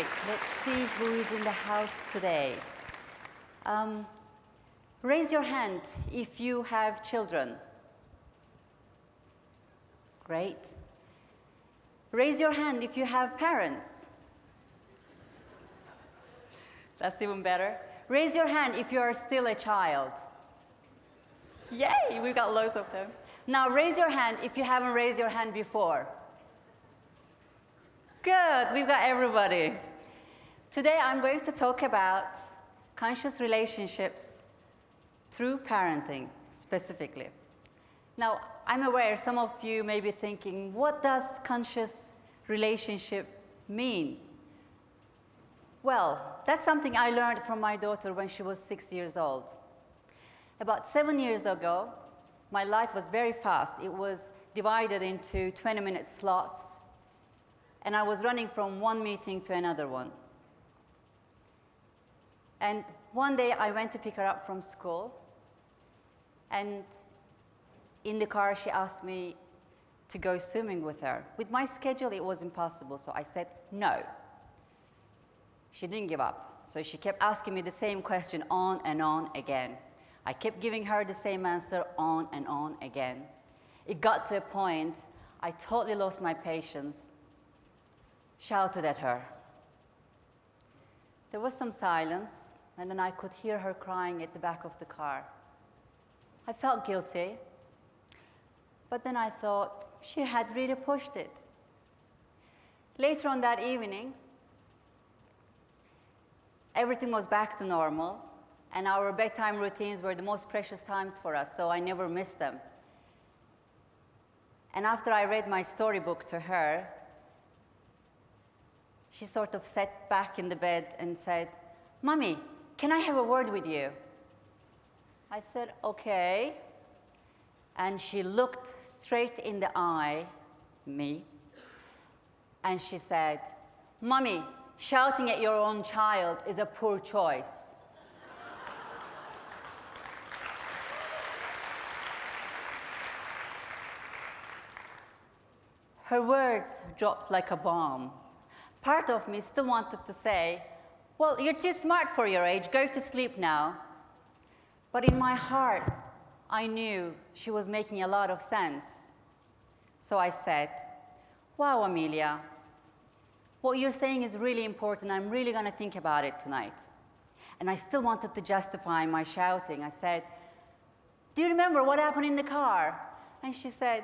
right, let's see who is in the house today. Raise your hand if you have children. Great. Raise your hand if you have parents. That's even better. Raise your hand if you are still a child. Yay, we've got loads of them. Now raise your hand if you haven't raised your hand before. Good, we've got everybody. Today I'm going to talk about conscious relationships through parenting, specifically. Now, I'm aware some of you may be thinking, what does conscious relationship mean? Well, that's something I learned from my daughter when she was 6 years old. About 7 years ago, my life was very fast. It was divided into 20-minute slots, and I was running from one meeting to another one. And one day I went to pick her up from school, and in the car she asked me to go swimming with her. With my schedule it was impossible, so I said no. She didn't give up, so she kept asking me the same question on and on again. I kept giving her the same answer on and on again. It got to a point I totally lost my patience, shouted at her. There was some silence, and then I could hear her crying at the back of the car. I felt guilty, but then I thought she had really pushed it. Later on that evening, everything was back to normal, and our bedtime routines were the most precious times for us, so I never missed them. And after I read my storybook to her, she sort of sat back in the bed and said, "Mommy, can I have a word with you?" I said, "Okay." And she looked straight in the eye, me, and she said, "Mommy, shouting at your own child is a poor choice." Her words dropped like a bomb. Part of me still wanted to say, "Well, you're too smart for your age, go to sleep now." But in my heart, I knew she was making a lot of sense. So I said, "Wow, Amelia, what you're saying is really important. I'm really going to think about it tonight." And I still wanted to justify my shouting. I said, "Do you remember what happened in the car?" And she said,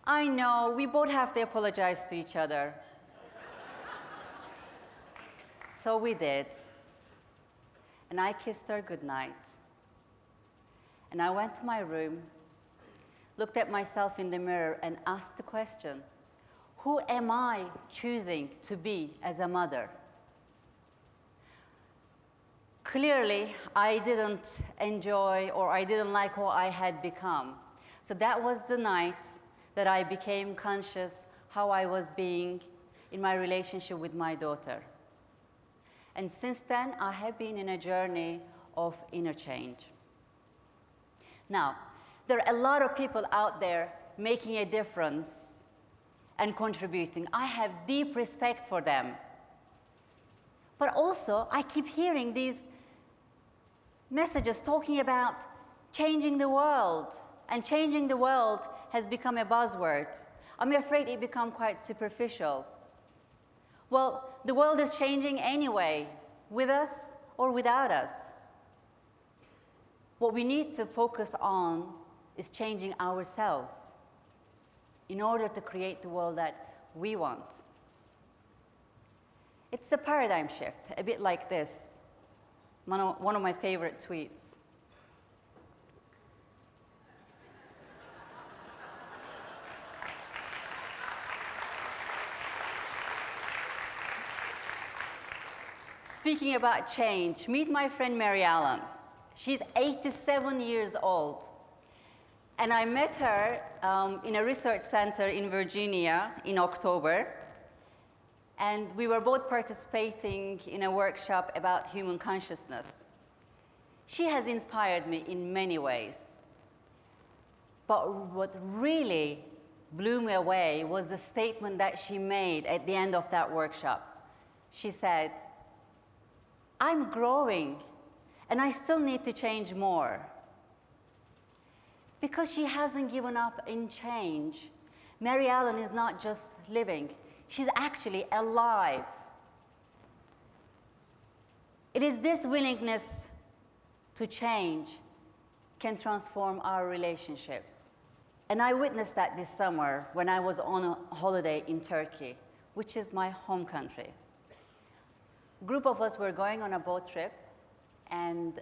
"I know, we both have to apologize to each other." So we did. And I kissed her goodnight. And I went to my room, looked at myself in the mirror, and asked the question, who am I choosing to be as a mother? Clearly, I didn't enjoy or I didn't like who I had become. So that was the night that I became conscious how I was being in my relationship with my daughter. And since then, I have been in a journey of inner change. Now, there are a lot of people out there making a difference and contributing. I have deep respect for them. But also, I keep hearing these messages talking about changing the world, and changing the world has become a buzzword. I'm afraid it become quite superficial. Well, the world is changing anyway, with us or without us. What we need to focus on is changing ourselves in order to create the world that we want. It's a paradigm shift, a bit like this. One of my favorite tweets. Speaking about change, meet my friend Mary Allen. She's 87 years old. And I met her in a research center in Virginia in October. And we were both participating in a workshop about human consciousness. She has inspired me in many ways. But what really blew me away was the statement that she made at the end of that workshop. she said, "I'm growing, and I still need to change more." Because she hasn't given up in change, Mary Ellen is not just living, she's actually alive. It is this willingness to change can transform our relationships. And I witnessed that this summer when I was on a holiday in Turkey, which is my home country. A group of us were going on a boat trip, and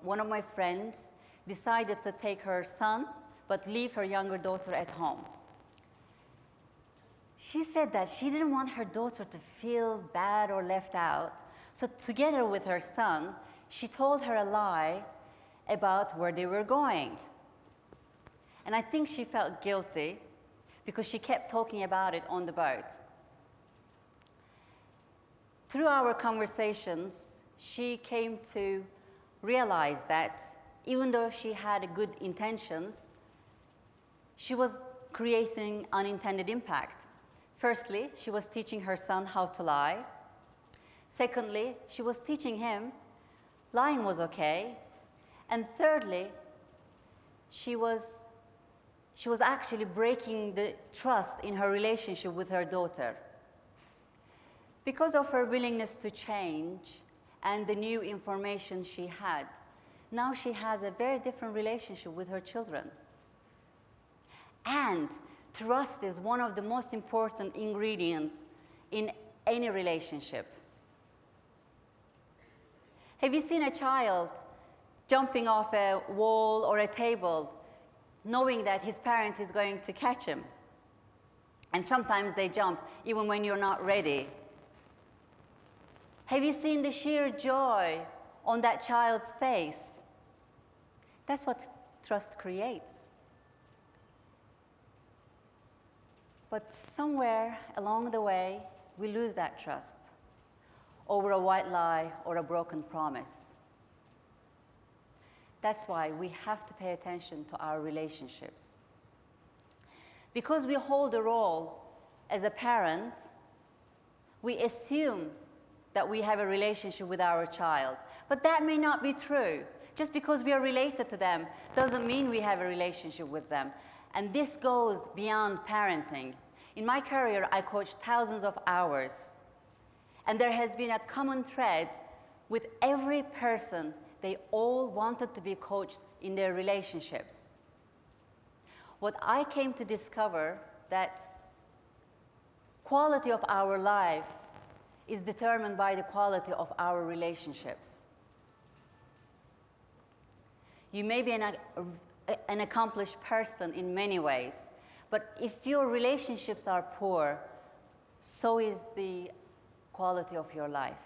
one of my friends decided to take her son, but leave her younger daughter at home. She said that she didn't want her daughter to feel bad or left out, so together with her son, she told her a lie about where they were going. And I think she felt guilty because she kept talking about it on the boat. Through our conversations, she came to realize that even though she had good intentions, she was creating unintended impact. Firstly, she was teaching her son how to lie. Secondly, she was teaching him lying was okay. And thirdly, she was actually breaking the trust in her relationship with her daughter. Because of her willingness to change and the new information she had, now she has a very different relationship with her children. And trust is one of the most important ingredients in any relationship. Have you seen a child jumping off a wall or a table, knowing that his parent is going to catch him? And sometimes they jump even when you're not ready. Have you seen the sheer joy on that child's face? That's what trust creates. But somewhere along the way, we lose that trust over a white lie or a broken promise. That's why we have to pay attention to our relationships. Because we hold a role as a parent, we assume that we have a relationship with our child. But that may not be true. Just because we are related to them doesn't mean we have a relationship with them. And this goes beyond parenting. In my career, I coached thousands of hours. And there has been a common thread with every person. They all wanted to be coached in their relationships. What I came to discover that quality of our life is determined by the quality of our relationships. You may be an accomplished person in many ways, but if your relationships are poor, so is the quality of your life.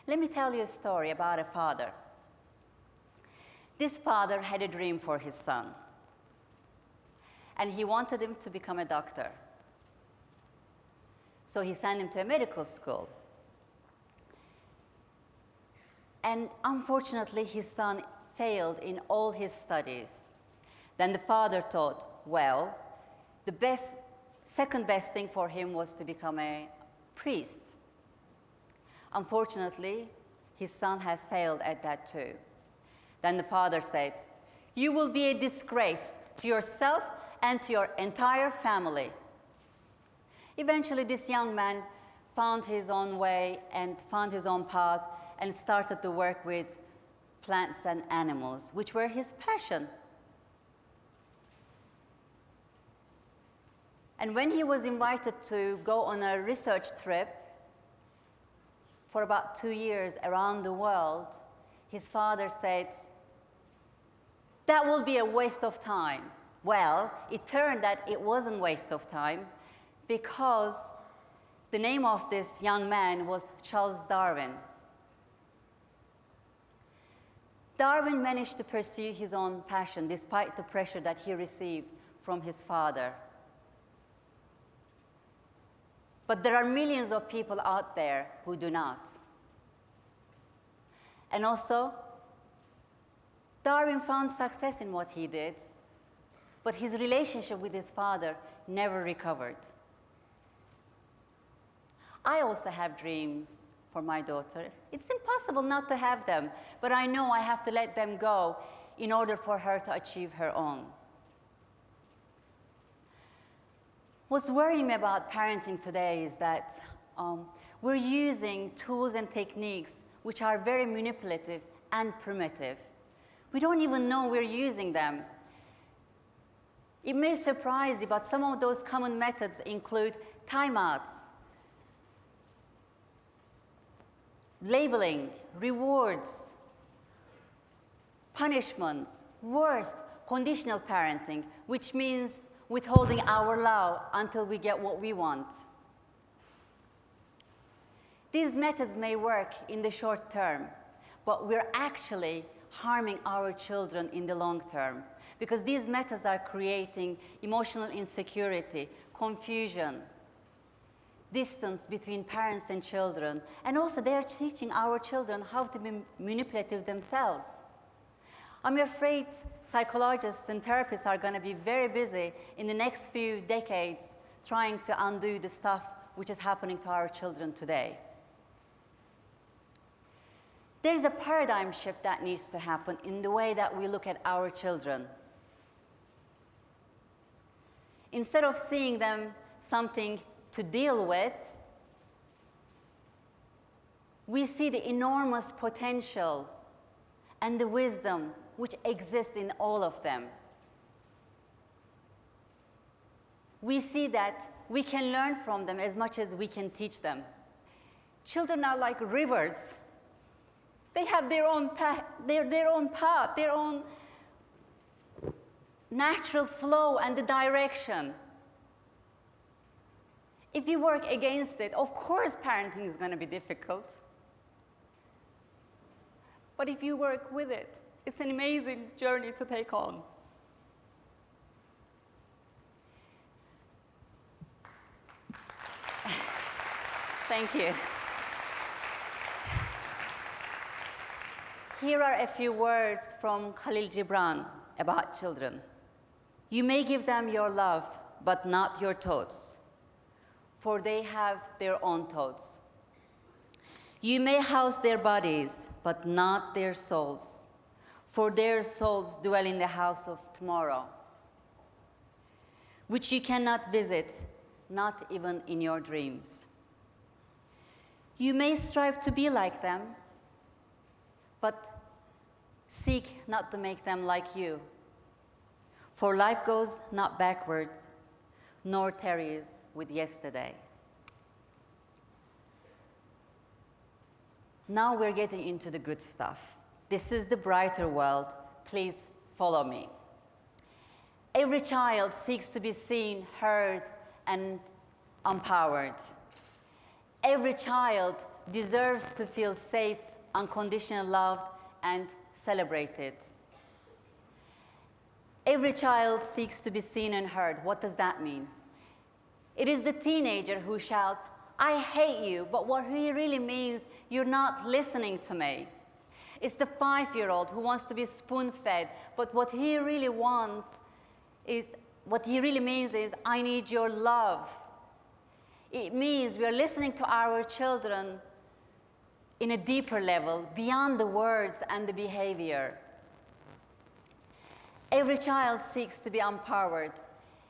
Let me tell you a story about a father. This father had a dream for his son, and he wanted him to become a doctor. So he sent him to a medical school. And unfortunately, his son failed in all his studies. Then the father thought, well, the second best thing for him was to become a priest. Unfortunately, his son has failed at that too. Then the father said, "You will be a disgrace to yourself and to your entire family." Eventually, this young man found his own way and found his own path and started to work with plants and animals, which were his passion. And when he was invited to go on a research trip for about 2 years around the world, his father said, "That will be a waste of time." Well, it turned out it wasn't a waste of time, because the name of this young man was Charles Darwin. Darwin managed to pursue his own passion despite the pressure that he received from his father. But there are millions of people out there who do not. And also, Darwin found success in what he did, but his relationship with his father never recovered. I also have dreams for my daughter. It's impossible not to have them, but I know I have to let them go in order for her to achieve her own. What's worrying me about parenting today is that we're using tools and techniques which are very manipulative and primitive. We don't even know we're using them. It may surprise you, but some of those common methods include timeouts, labeling, rewards, punishments, worst, conditional parenting, which means withholding our love until we get what we want. These methods may work in the short term, but we're actually harming our children in the long term, because these methods are creating emotional insecurity, confusion, distance between parents and children, and also they are teaching our children how to be manipulative themselves. I'm afraid psychologists and therapists are going to be very busy in the next few decades trying to undo the stuff which is happening to our children today. There's a paradigm shift that needs to happen in the way that we look at our children. Instead of seeing them something to deal with, we see the enormous potential and the wisdom which exists in all of them. We see that we can learn from them as much as we can teach them. Children are like rivers. They have their own path, their own natural flow and the direction. If you work against it, of course parenting is going to be difficult. But if you work with it, it's an amazing journey to take on. Thank you. Here are a few words from Khalil Gibran about children. You may give them your love, but not your thoughts, for they have their own thoughts. You may house their bodies, but not their souls, for their souls dwell in the house of tomorrow, which you cannot visit, not even in your dreams. You may strive to be like them, but seek not to make them like you. For life goes not backward, nor tarries with yesterday. Now we're getting into the good stuff. This is the brighter world. Please follow me. Every child seeks to be seen, heard, and empowered. Every child deserves to feel safe, unconditionally loved, and celebrated. Every child seeks to be seen and heard. What does that mean? It is the teenager who shouts, "I hate you," but what he really means, "You're not listening to me." It's the 5-year-old who wants to be spoon-fed, but what he really means is, "I need your love." It means we are listening to our children in a deeper level, beyond the words and the behavior. Every child seeks to be empowered.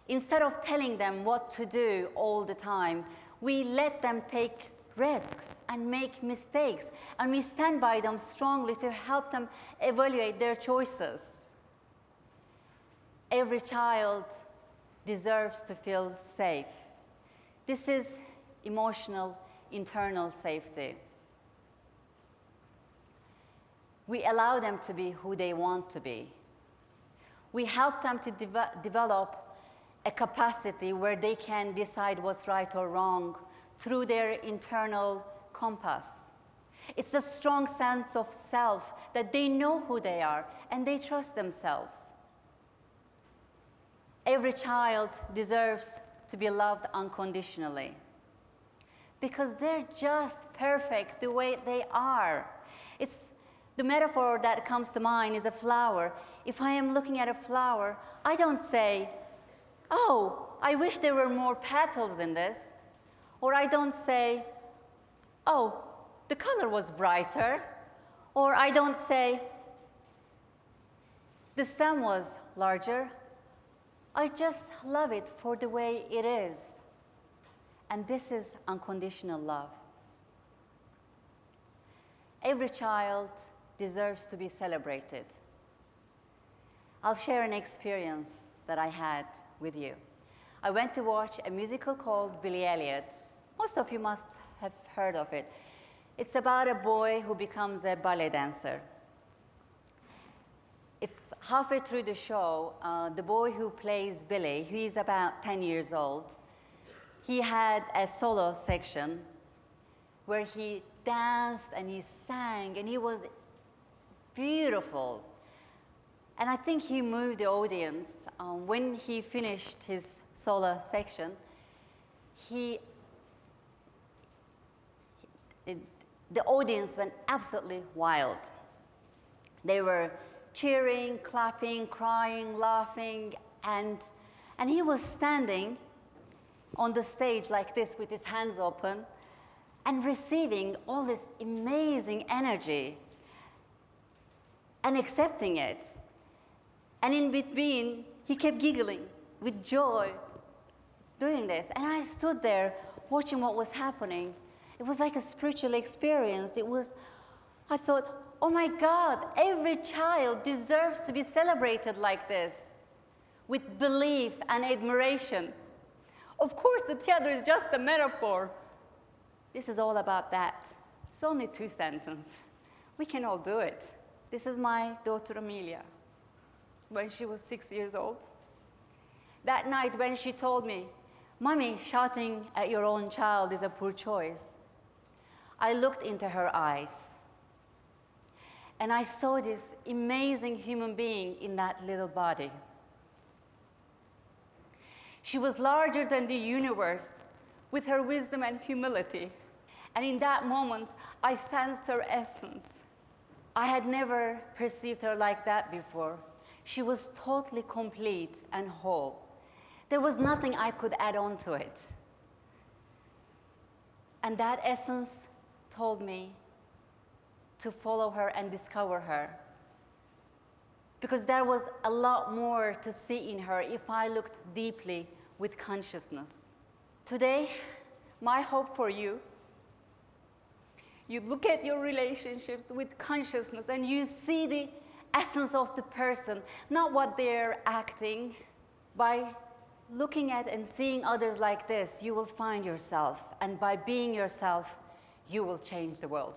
Instead of telling them what to do all the time, we let them take risks and make mistakes, and we stand by them strongly to help them evaluate their choices. Every child deserves to feel safe. This is emotional, internal safety. We allow them to be who they want to be. We help them to develop a capacity where they can decide what's right or wrong through their internal compass. It's a strong sense of self that they know who they are and they trust themselves. Every child deserves to be loved unconditionally because they're just perfect the way they are. The metaphor that comes to mind is a flower. If I am looking at a flower, I don't say, "Oh, I wish there were more petals in this." Or I don't say, oh, the color was brighter. Or I don't say, the stem was larger. I just love it for the way it is. And this is unconditional love. Every child deserves to be celebrated. I'll share an experience that I had with you. I went to watch a musical called Billy Elliot. Most of you must have heard of it. It's about a boy who becomes a ballet dancer. It's halfway through the show, the boy who plays Billy, he's about 10 years old, he had a solo section where he danced and he sang and he was beautiful. And I think he moved the audience. When he finished his solo section, the audience went absolutely wild. They were cheering, clapping, crying, laughing, and he was standing on the stage like this with his hands open and receiving all this amazing energy and accepting it. And in between, he kept giggling with joy doing this. And I stood there watching what was happening. It was like a spiritual experience. I thought, oh my God, every child deserves to be celebrated like this, with belief and admiration. Of course, the theater is just a metaphor. This is all about that. It's only 2 sentences. We can all do it. This is my daughter Amelia, when she was 6 years old. That night when she told me, Mommy, shouting at your own child is a poor choice, I looked into her eyes and I saw this amazing human being in that little body. She was larger than the universe with her wisdom and humility. And in that moment, I sensed her essence. I had never perceived her like that before. She was totally complete and whole. There was nothing I could add on to it. And that essence told me to follow her and discover her. Because there was a lot more to see in her if I looked deeply with consciousness. Today, my hope for you, you look at your relationships with consciousness and you see the essence of the person, not what they're acting. By looking at and seeing others like this, you will find yourself. And by being yourself, you will change the world.